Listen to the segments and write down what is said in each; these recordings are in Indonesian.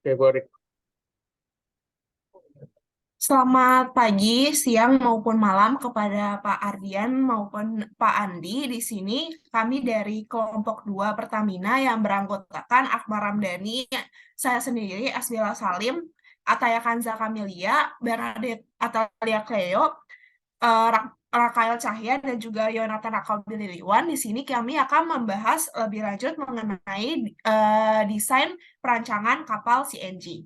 Februari. Selamat pagi, siang maupun malam kepada Pak Ardian maupun Pak Andi. Di sini kami dari kelompok 2 Pertamina yang beranggotakan Akbar Ramdhani, saya sendiri, Asbila Salim, Ataya Kanza Kamilia, Bernadette Atalia Cleo, Rakael Cahya, dan juga Yonatan Rakaubililiwan. Di sini kami akan membahas lebih lanjut mengenai desain perancangan kapal CNG.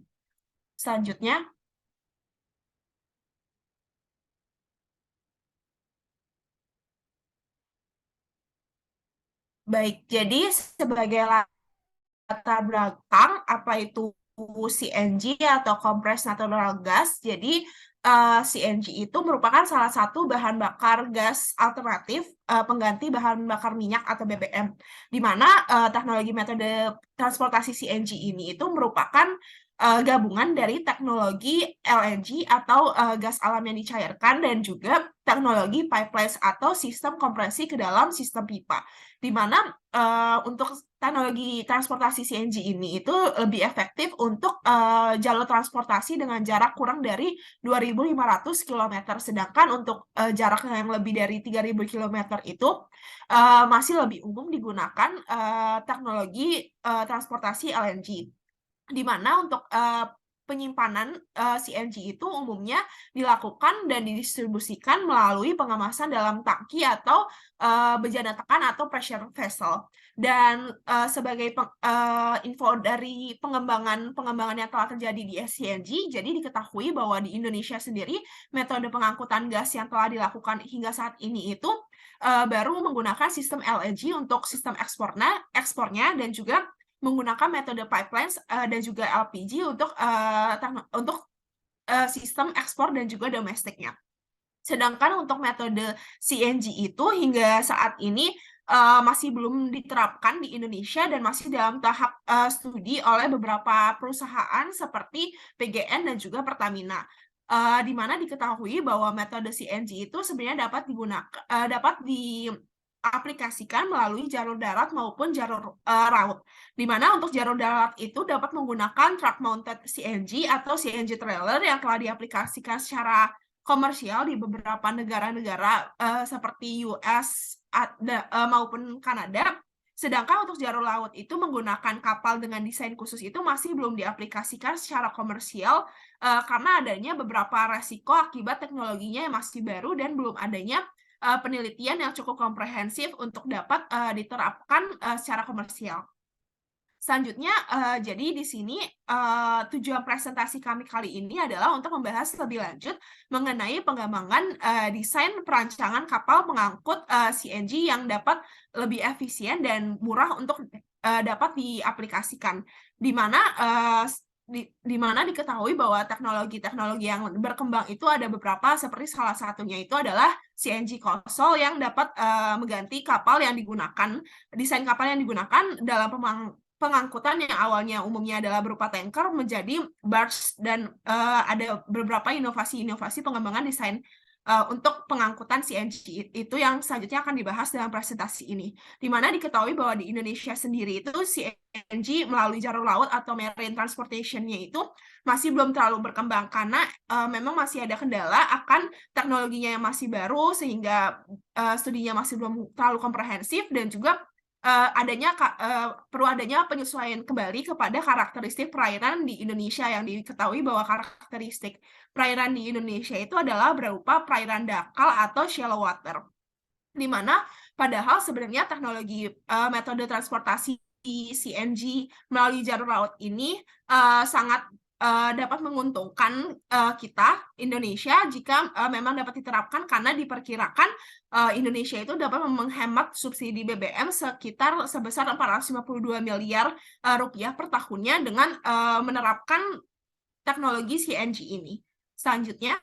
Selanjutnya, baik, jadi sebagai latar belakang apa itu CNG atau Compressed Natural Gas. Jadi CNG itu merupakan salah satu bahan bakar gas alternatif pengganti bahan bakar minyak atau BBM, di mana teknologi metode transportasi CNG ini itu merupakan gabungan dari teknologi LNG atau gas alam yang dicairkan dan juga teknologi pipelines atau sistem kompresi ke dalam sistem pipa, di mana untuk teknologi transportasi CNG ini itu lebih efektif untuk jalur transportasi dengan jarak kurang dari 2.500 km. Sedangkan untuk jarak yang lebih dari 3.000 km itu masih lebih umum digunakan teknologi transportasi LNG, di mana untuk penyimpanan CNG itu umumnya dilakukan dan didistribusikan melalui pengemasan dalam tangki atau bejana tekan atau pressure vessel. Dan sebagai info dari pengembangan yang telah terjadi di CNG, jadi diketahui bahwa di Indonesia sendiri metode pengangkutan gas yang telah dilakukan hingga saat ini itu baru menggunakan sistem LNG untuk sistem ekspornya dan juga menggunakan metode pipelines dan juga LPG untuk sistem ekspor dan juga domestiknya. Sedangkan untuk metode CNG itu hingga saat ini masih belum diterapkan di Indonesia dan masih dalam tahap studi oleh beberapa perusahaan seperti PGN dan juga Pertamina. Di mana diketahui bahwa metode CNG itu sebenarnya dapat diaplikasikan melalui jalur darat maupun jalur laut. Di mana untuk jalur darat itu dapat menggunakan truck mounted CNG atau CNG trailer yang telah diaplikasikan secara komersial di beberapa negara-negara seperti US maupun Kanada. Sedangkan untuk jalur laut itu menggunakan kapal dengan desain khusus itu masih belum diaplikasikan secara komersial karena adanya beberapa resiko akibat teknologinya yang masih baru dan belum adanya penelitian yang cukup komprehensif untuk dapat diterapkan secara komersial. Selanjutnya, jadi di sini tujuan presentasi kami kali ini adalah untuk membahas lebih lanjut mengenai pengembangan desain perancangan kapal pengangkut CNG yang dapat lebih efisien dan murah untuk dapat diaplikasikan, di mana di mana diketahui bahwa teknologi-teknologi yang berkembang itu ada beberapa, seperti salah satunya itu adalah CNG Kosol yang dapat mengganti kapal yang digunakan, desain kapal yang digunakan dalam pengangkutan yang awalnya umumnya adalah berupa tanker menjadi barge, dan ada beberapa inovasi-inovasi pengembangan desain untuk pengangkutan CNG itu yang selanjutnya akan dibahas dalam presentasi ini. Di mana diketahui bahwa di Indonesia sendiri itu CNG melalui jalur laut atau marine transportation-nya itu masih belum terlalu berkembang karena memang masih ada kendala akan teknologinya yang masih baru, sehingga studinya masih belum terlalu komprehensif, dan juga perlu adanya penyesuaian kembali kepada karakteristik perairan di Indonesia, yang diketahui bahwa karakteristik perairan di Indonesia itu adalah berupa perairan dangkal atau shallow water, di mana padahal sebenarnya teknologi metode transportasi CNG melalui jalur laut ini sangat dapat menguntungkan kita Indonesia jika memang dapat diterapkan, karena diperkirakan Indonesia itu dapat menghemat subsidi BBM sekitar sebesar 452 miliar rupiah per tahunnya dengan menerapkan teknologi CNG ini. Selanjutnya,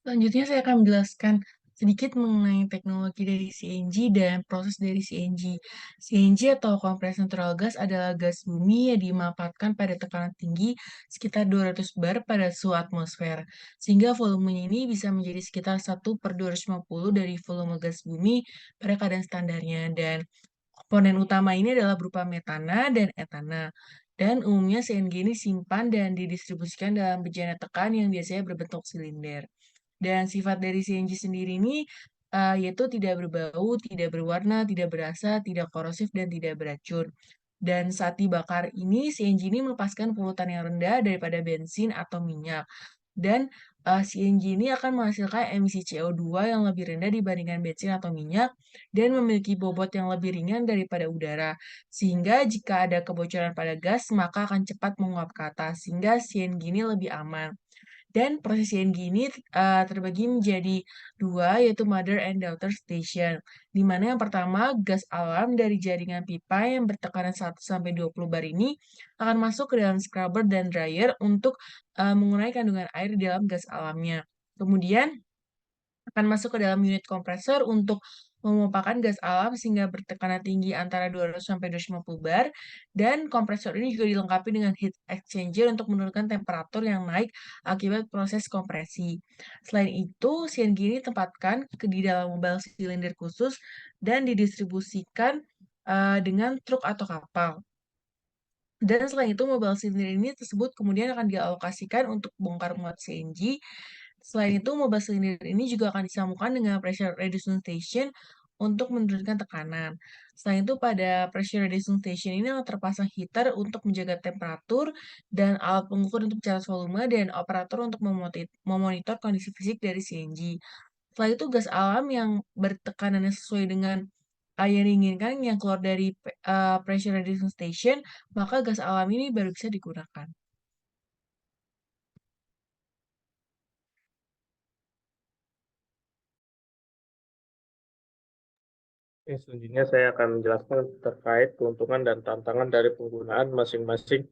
Selanjutnya saya akan menjelaskan sedikit mengenai teknologi dari CNG dan proses dari CNG. CNG atau compressed natural gas adalah gas bumi yang dimanfaatkan pada tekanan tinggi sekitar 200 bar pada suhu atmosfer, sehingga volumenya ini bisa menjadi sekitar 1/250 dari volume gas bumi pada keadaan standarnya. Dan Komponen utama ini adalah berupa metana dan etana. Dan umumnya CNG ini simpan dan didistribusikan dalam bejana tekan yang biasanya berbentuk silinder. Dan sifat dari CNG sendiri ini yaitu tidak berbau, tidak berwarna, tidak berasa, tidak korosif, dan tidak beracun. Dan saat dibakar ini, CNG ini melepaskan polutan yang rendah daripada bensin atau minyak. Dan CNG ini akan menghasilkan emisi CO2 yang lebih rendah dibandingkan bensin atau minyak dan memiliki bobot yang lebih ringan daripada udara. Sehingga jika ada kebocoran pada gas, maka akan cepat menguap ke atas, sehingga CNG ini lebih aman. Dan proses CNG ini terbagi menjadi dua, yaitu mother and daughter station. Di mana yang pertama, gas alam dari jaringan pipa yang bertekanan 1-20 bar ini akan masuk ke dalam scrubber dan dryer untuk mengurangi kandungan air di dalam gas alamnya. Kemudian akan masuk ke dalam unit kompresor untuk memumpakan gas alam sehingga bertekanan tinggi antara 200-250 bar, dan kompresor ini juga dilengkapi dengan heat exchanger untuk menurunkan temperatur yang naik akibat proses kompresi. Selain itu, CNG ini ditempatkan di dalam mobile silinder khusus dan didistribusikan dengan truk atau kapal. Dan selain itu, mobile silinder ini tersebut kemudian akan dialokasikan untuk bongkar muat CNG. Selain itu, mobile silinder ini juga akan disambungkan dengan pressure reducing station untuk menurunkan tekanan. Selain itu, pada pressure reducing station ini akan terpasang heater untuk menjaga temperatur dan alat pengukur untuk mencatat volume dan operator untuk memonitor kondisi fisik dari CNG. Setelah itu, gas alam yang bertekanannya sesuai dengan yang diinginkan yang keluar dari pressure reducing station, maka gas alam ini baru bisa digunakan. Selanjutnya saya akan menjelaskan terkait keuntungan dan tantangan dari penggunaan masing-masing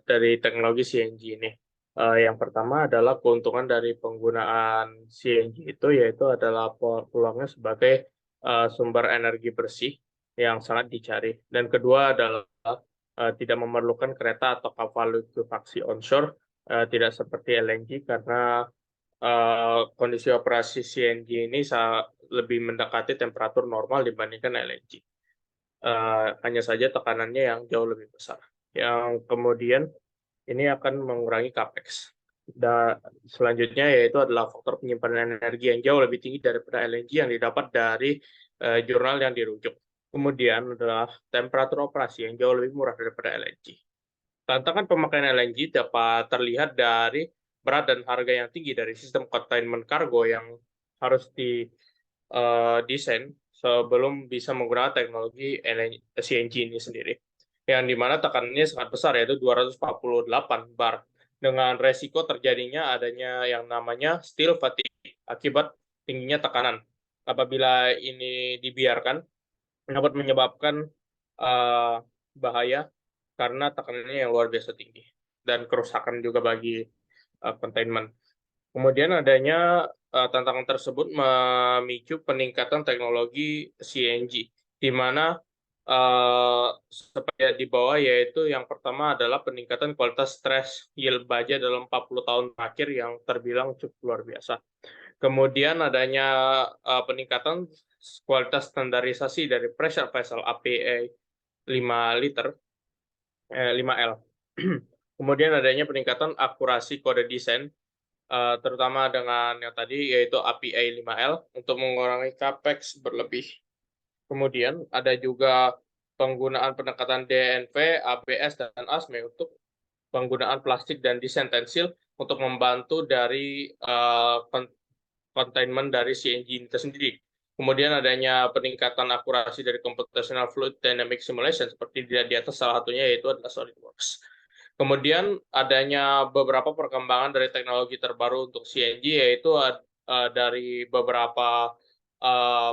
dari teknologi CNG ini. Yang pertama adalah keuntungan dari penggunaan CNG itu, yaitu adalah peluangnya sebagai sumber energi bersih yang sangat dicari. Dan kedua adalah tidak memerlukan kereta atau kapal likuifaksi onshore, tidak seperti LNG, karena kondisi operasi CNG ini lebih mendekati temperatur normal dibandingkan LNG. Hanya saja tekanannya yang jauh lebih besar. Yang kemudian ini akan mengurangi capex. Dan selanjutnya yaitu adalah faktor penyimpanan energi yang jauh lebih tinggi daripada LNG yang didapat dari jurnal yang dirujuk. Kemudian adalah temperatur operasi yang jauh lebih murah daripada LNG. Tantangan pemakaian LNG dapat terlihat dari berat dan harga yang tinggi dari sistem containment cargo yang harus didesain sebelum bisa menggunakan teknologi CNG ini sendiri. Yang dimana tekanannya sangat besar, yaitu 248 bar, dengan resiko terjadinya adanya yang namanya steel fatigue akibat tingginya tekanan. Apabila ini dibiarkan, dapat menyebabkan bahaya karena tekanannya yang luar biasa tinggi dan kerusakan juga bagi containment. Kemudian adanya tantangan tersebut memicu peningkatan teknologi CNG, di mana seperti di bawah, yaitu yang pertama adalah peningkatan kualitas stress yield baja dalam 40 tahun terakhir yang terbilang cukup luar biasa. Kemudian adanya peningkatan kualitas standarisasi dari pressure vessel APA 5 liter 5L. Kemudian adanya peningkatan akurasi kode desain, terutama dengan yang tadi yaitu API 5L untuk mengurangi capex berlebih. Kemudian ada juga penggunaan pendekatan DNV, ABS, dan ASME untuk penggunaan plastik dan desain tensil untuk membantu dari containment dari CNG itu sendiri. Kemudian adanya peningkatan akurasi dari computational fluid dynamic simulation seperti di atas, salah satunya yaitu adalah SolidWorks. Kemudian adanya beberapa perkembangan dari teknologi terbaru untuk CNG, yaitu dari beberapa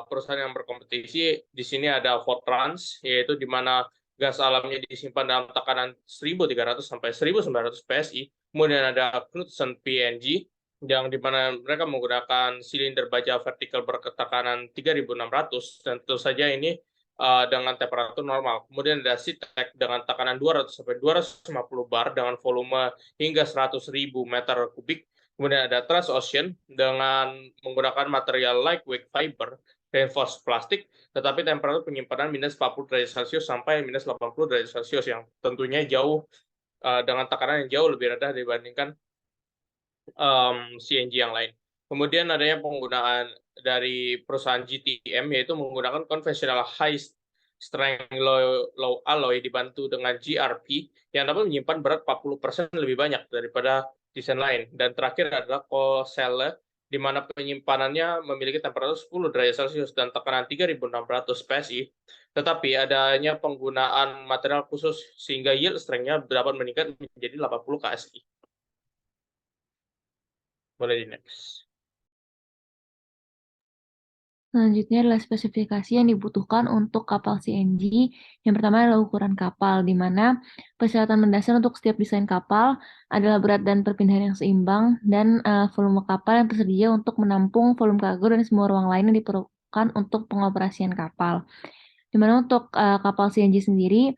perusahaan yang berkompetisi. Di sini ada Fortrans, yaitu di mana gas alamnya disimpan dalam tekanan 1.300 sampai 1.900 PSI. Kemudian ada Knudsen PNG, yang di mana mereka menggunakan silinder baja vertikal bertekanan 3.600, dan tentu saja ini dengan temperatur normal. Kemudian ada Sitek dengan tekanan 200 sampai 250 bar dengan volume hingga 100.000 meter kubik. Kemudian ada Transocean dengan menggunakan material lightweight fiber reinforced plastik, tetapi temperatur penyimpanan minus 40 derajat Celcius sampai minus 80 derajat Celcius yang tentunya jauh dengan tekanan yang jauh lebih rendah dibandingkan CNG yang lain. Kemudian adanya penggunaan dari perusahaan GTM yaitu menggunakan conventional high strength low alloy dibantu dengan GRP yang dapat menyimpan berat 40% lebih banyak daripada desain lain. Dan terakhir adalah coal cell di mana penyimpanannya memiliki temperatur 10 derajat Celcius dan tekanan 3600 PSI, tetapi adanya penggunaan material khusus sehingga yield strength-nya dapat meningkat menjadi 80 KSI. Boleh di next. Selanjutnya adalah spesifikasi yang dibutuhkan untuk kapal CNG. Yang pertama adalah ukuran kapal, di mana persyaratan mendasar untuk setiap desain kapal adalah berat dan perpindahan yang seimbang, dan volume kapal yang tersedia untuk menampung volume kargo dan semua ruang lain yang diperlukan untuk pengoperasian kapal. Di mana untuk kapal CNG sendiri,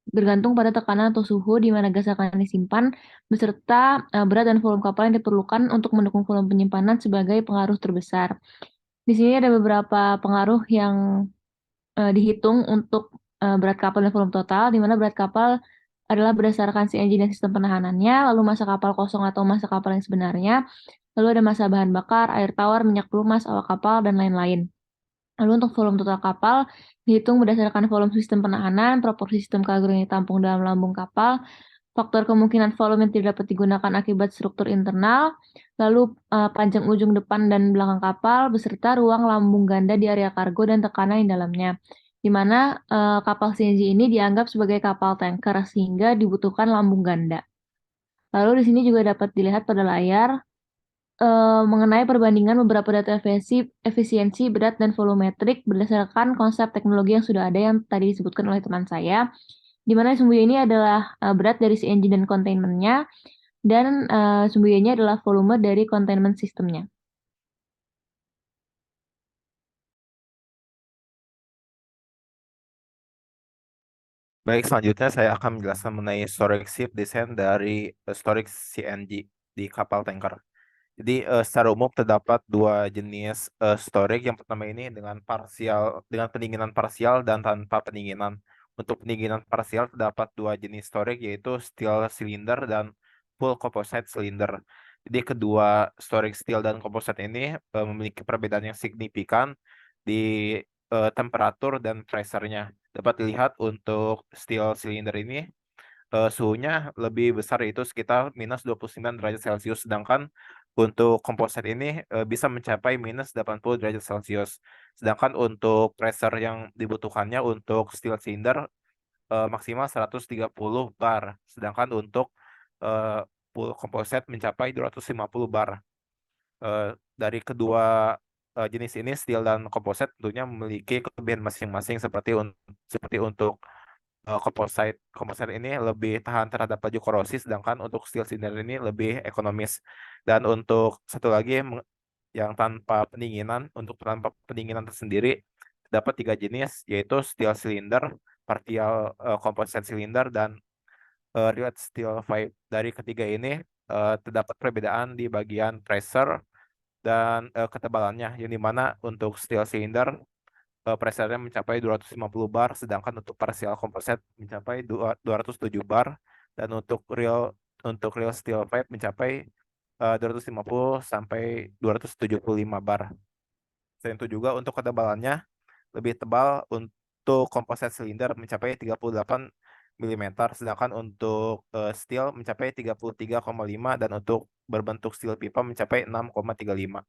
bergantung pada tekanan atau suhu di mana gas akan disimpan, beserta berat dan volume kapal yang diperlukan untuk mendukung volume penyimpanan sebagai pengaruh terbesar. Di sini ada beberapa pengaruh yang dihitung untuk berat kapal dan volume total, di mana berat kapal adalah berdasarkan CNG dan sistem penahanannya, lalu massa kapal kosong atau massa kapal yang sebenarnya, lalu ada massa bahan bakar, air tawar, minyak pelumas, awak kapal, dan lain-lain. Lalu untuk volume total kapal dihitung berdasarkan volume sistem penahanan, proporsi sistem kargo yang ditampung dalam lambung kapal, faktor kemungkinan volume yang tidak dapat digunakan akibat struktur internal, lalu panjang ujung depan dan belakang kapal, beserta ruang lambung ganda di area kargo dan tekanan di dalamnya. Di mana kapal CNG ini dianggap sebagai kapal tanker sehingga dibutuhkan lambung ganda. Lalu di sini juga dapat dilihat pada layar mengenai perbandingan beberapa data efisiensi berat dan volumetrik berdasarkan konsep teknologi yang sudah ada yang tadi disebutkan oleh teman saya, di mana sumbu ini adalah berat dari CNG dan containment-nya, dan sumbu Y-nya adalah volume dari containment sistemnya. Baik, selanjutnya saya akan menjelaskan mengenai storage ship desain dari storage CNG di kapal tanker. Jadi secara umum terdapat dua jenis storage. Yang pertama ini dengan pendinginan parsial dan tanpa pendinginan. Untuk pendinginan parsial terdapat dua jenis storage yaitu steel cylinder dan full composite cylinder. Jadi kedua storage steel dan composite ini memiliki perbedaan yang signifikan di temperatur dan pressure-nya. Dapat dilihat untuk steel cylinder ini suhunya lebih besar, yaitu sekitar minus 29 derajat Celcius, sedangkan untuk komposit ini bisa mencapai minus 80 derajat Celcius. Sedangkan untuk pressure yang dibutuhkannya untuk steel cylinder maksimal 130 bar, sedangkan untuk full komposit mencapai 250 bar. Dari kedua jenis ini, steel dan komposit tentunya memiliki kelebihan masing-masing, seperti untuk komposit ini lebih tahan terhadap laju korosi, sedangkan untuk steel cylinder ini lebih ekonomis. Dan untuk satu lagi yang tanpa pendinginan, untuk tanpa pendinginan tersendiri terdapat 3 jenis, yaitu steel cylinder, partial composite cylinder, dan rivet steel pipe. Dari ketiga ini terdapat perbedaan di bagian pressure dan ketebalannya, yang dimana untuk steel cylinder pressure-nya mencapai 250 bar, sedangkan untuk partial composite mencapai 207 bar, dan untuk real steel pipe mencapai 250 sampai 275 bar. Selain itu juga untuk ketebalannya lebih tebal untuk composite cylinder mencapai 38 mm, sedangkan untuk steel mencapai 33,5, dan untuk berbentuk steel pipa mencapai 6,35.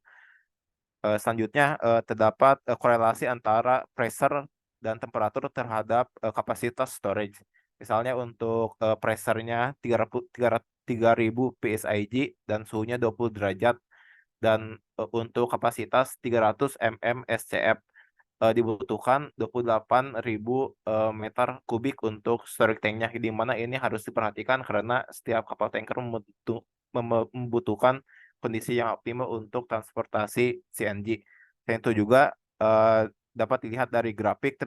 Selanjutnya terdapat korelasi antara pressure dan temperatur terhadap kapasitas storage. Misalnya untuk pressure-nya 3000 PSIG dan suhunya 20 derajat, dan untuk kapasitas 300 mm SCF dibutuhkan 28.000 meter kubik untuk storage tank-nya, di mana ini harus diperhatikan karena setiap kapal tanker membutuhkan kondisi yang optimal untuk transportasi CNG. Selain itu juga dapat dilihat dari grafik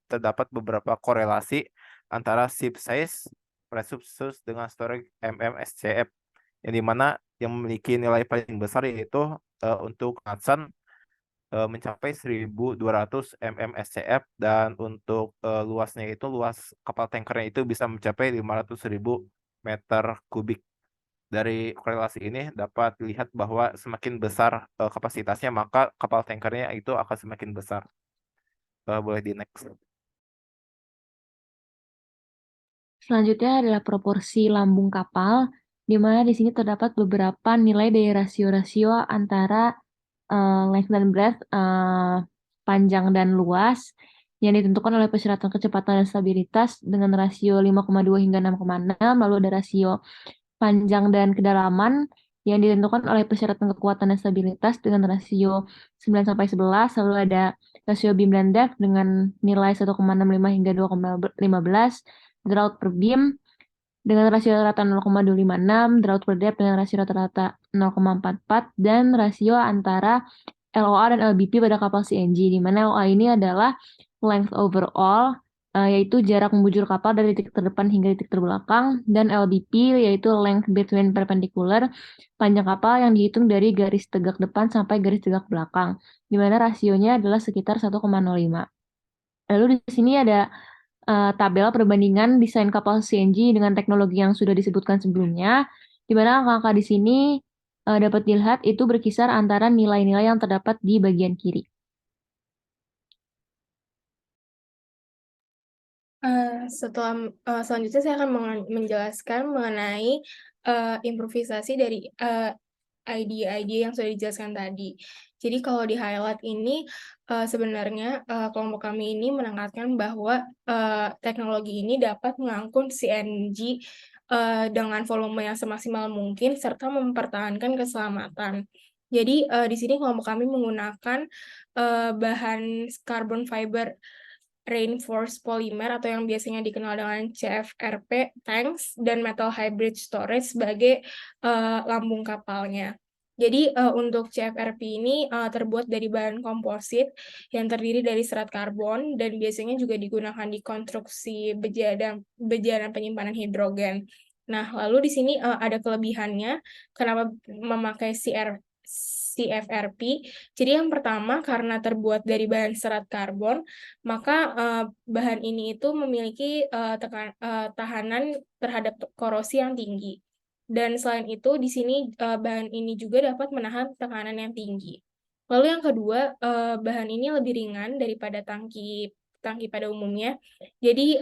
terdapat beberapa korelasi antara ship size versus dengan storage MMSCF, yang dimana yang memiliki nilai paling besar yaitu untuk Hudson mencapai 1.200 mm SCF, dan untuk luasnya itu, luas kapal tankernya itu bisa mencapai 500.000 meter kubik. Dari korelasi ini dapat dilihat bahwa semakin besar kapasitasnya, maka kapal tankernya itu akan semakin besar. Boleh di next. Selanjutnya adalah proporsi lambung kapal, di mana di sini terdapat beberapa nilai dari rasio-rasio antara length dan breadth, panjang dan luas, yang ditentukan oleh persyaratan kecepatan dan stabilitas dengan rasio 5,2 hingga 6,6, lalu ada rasio panjang dan kedalaman yang ditentukan oleh persyaratan kekuatan dan stabilitas dengan rasio 9 sampai 11, lalu ada rasio beam dan depth dengan nilai 1,65 hingga 2,15, draut per beam dengan rasio rata 0,256, draut per depth dengan rasio rata-rata 0,44, dan rasio antara LOA dan LBP pada kapal CNG, di mana LOA ini adalah length overall, yaitu jarak membujur kapal dari titik terdepan hingga titik terbelakang, dan LBP yaitu length between perpendicular, panjang kapal yang dihitung dari garis tegak depan sampai garis tegak belakang, di mana rasionya adalah sekitar 1,05. Lalu di sini ada tabel perbandingan desain kapal CNG dengan teknologi yang sudah disebutkan sebelumnya, di mana angka-angka di sini dapat dilihat itu berkisar antara nilai-nilai yang terdapat di bagian kiri. Selanjutnya saya akan menjelaskan mengenai improvisasi dari ide-ide yang sudah dijelaskan tadi. Jadi kalau di highlight ini sebenarnya kelompok kami ini menekankan bahwa teknologi ini dapat mengangkut CNG dengan volume yang semaksimal mungkin serta mempertahankan keselamatan. Jadi di sini kelompok kami menggunakan bahan carbon fiber reinforced polymer atau yang biasanya dikenal dengan CFRP tanks dan metal hybrid storage sebagai lambung kapalnya. Jadi untuk CFRP ini terbuat dari bahan komposit yang terdiri dari serat karbon dan biasanya juga digunakan di konstruksi beja dan penyimpanan hidrogen. Nah, lalu di sini ada kelebihannya kenapa memakai CFRP. Jadi yang pertama, karena terbuat dari bahan serat karbon, maka bahan ini itu memiliki tahanan terhadap korosi yang tinggi. Dan selain itu, di sini bahan ini juga dapat menahan tekanan yang tinggi. Lalu yang kedua, bahan ini lebih ringan daripada tangki pada umumnya, jadi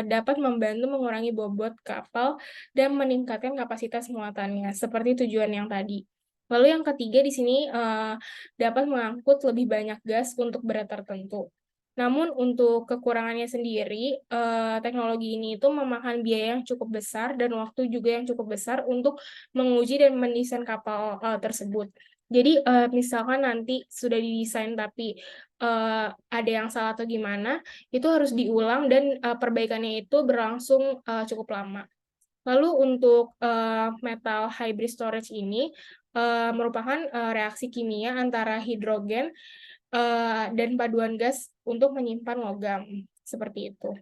dapat membantu mengurangi bobot kapal dan meningkatkan kapasitas muatannya, seperti tujuan yang tadi. Lalu yang ketiga di sini dapat mengangkut lebih banyak gas untuk berat tertentu. Namun untuk kekurangannya sendiri, teknologi ini itu memakan biaya yang cukup besar dan waktu juga yang cukup besar untuk menguji dan mendesain kapal tersebut. Jadi misalkan nanti sudah didesain tapi ada yang salah atau gimana, itu harus diulang dan perbaikannya itu berlangsung cukup lama. Lalu untuk metal hybrid storage ini merupakan reaksi kimia antara hidrogen dan paduan gas untuk menyimpan logam, seperti itu.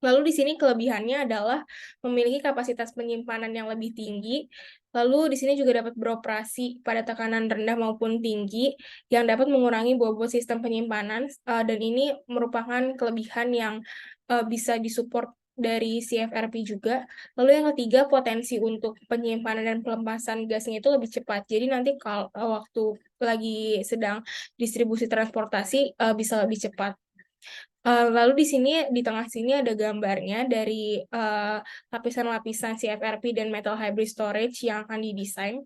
Lalu di sini kelebihannya adalah memiliki kapasitas penyimpanan yang lebih tinggi. Lalu di sini juga dapat beroperasi pada tekanan rendah maupun tinggi yang dapat mengurangi bobot sistem penyimpanan dan ini merupakan kelebihan yang bisa disupport dari CFRP juga. Lalu yang ketiga, potensi untuk penyimpanan dan pelepasan gasnya itu lebih cepat. Jadi nanti kalau waktu lagi sedang distribusi transportasi bisa lebih cepat. Lalu di sini di tengah sini ada gambarnya dari lapisan-lapisan CFRP dan metal hybrid storage yang akan didesain.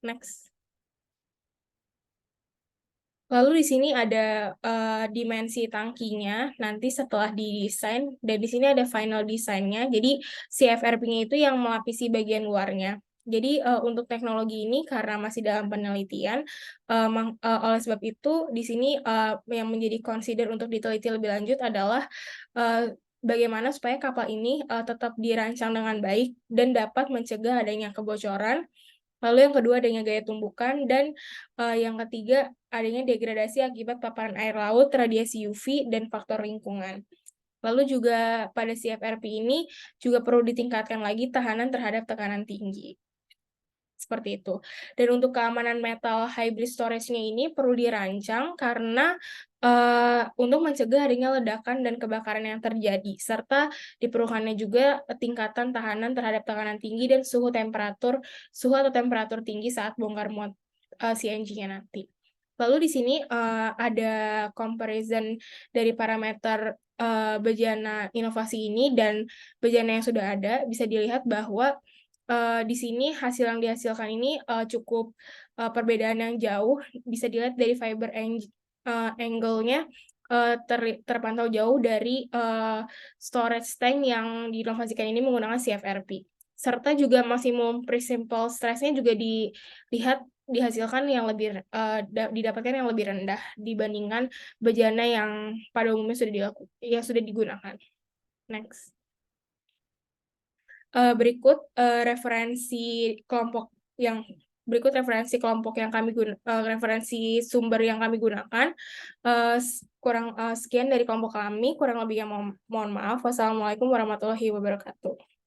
Next. Lalu di sini ada dimensi tangkinya nanti setelah didesain, dan di sini ada final desainnya. Jadi CFRP-nya itu yang melapisi bagian luarnya. Jadi untuk teknologi ini karena masih dalam penelitian, oleh sebab itu di sini yang menjadi consider untuk diteliti lebih lanjut adalah bagaimana supaya kapal ini tetap dirancang dengan baik dan dapat mencegah adanya kebocoran. Lalu yang kedua adanya gaya tumbukan, dan yang ketiga adanya degradasi akibat paparan air laut, radiasi UV, dan faktor lingkungan. Lalu juga pada CFRP ini juga perlu ditingkatkan lagi tahanan terhadap tekanan tinggi. seperti itu. Dan untuk keamanan metal hybrid storage-nya ini perlu dirancang karena untuk mencegah adanya ledakan dan kebakaran yang terjadi, serta diperlukannya juga tingkatan tahanan terhadap tekanan tinggi dan suhu atau temperatur tinggi saat bongkar muat CNG-nya nanti. Lalu di sini ada comparison dari parameter bejana inovasi ini dan bejana yang sudah ada. Bisa dilihat bahwa di sini hasil yang dihasilkan ini cukup perbedaan yang jauh. Bisa dilihat dari fiber angle-nya terpantau jauh dari storage tank yang diinovasikan ini menggunakan CFRP. Serta juga maksimum pre-simple stress-nya juga dihasilkan yang lebih didapatkan yang lebih rendah dibandingkan bejana yang pada umumnya sudah digunakan. Next. Berikut referensi kelompok yang kami referensi sumber yang kami gunakan. Sekian dari kelompok kami, kurang lebihnya mohon maaf. Wassalamualaikum warahmatullahi wabarakatuh.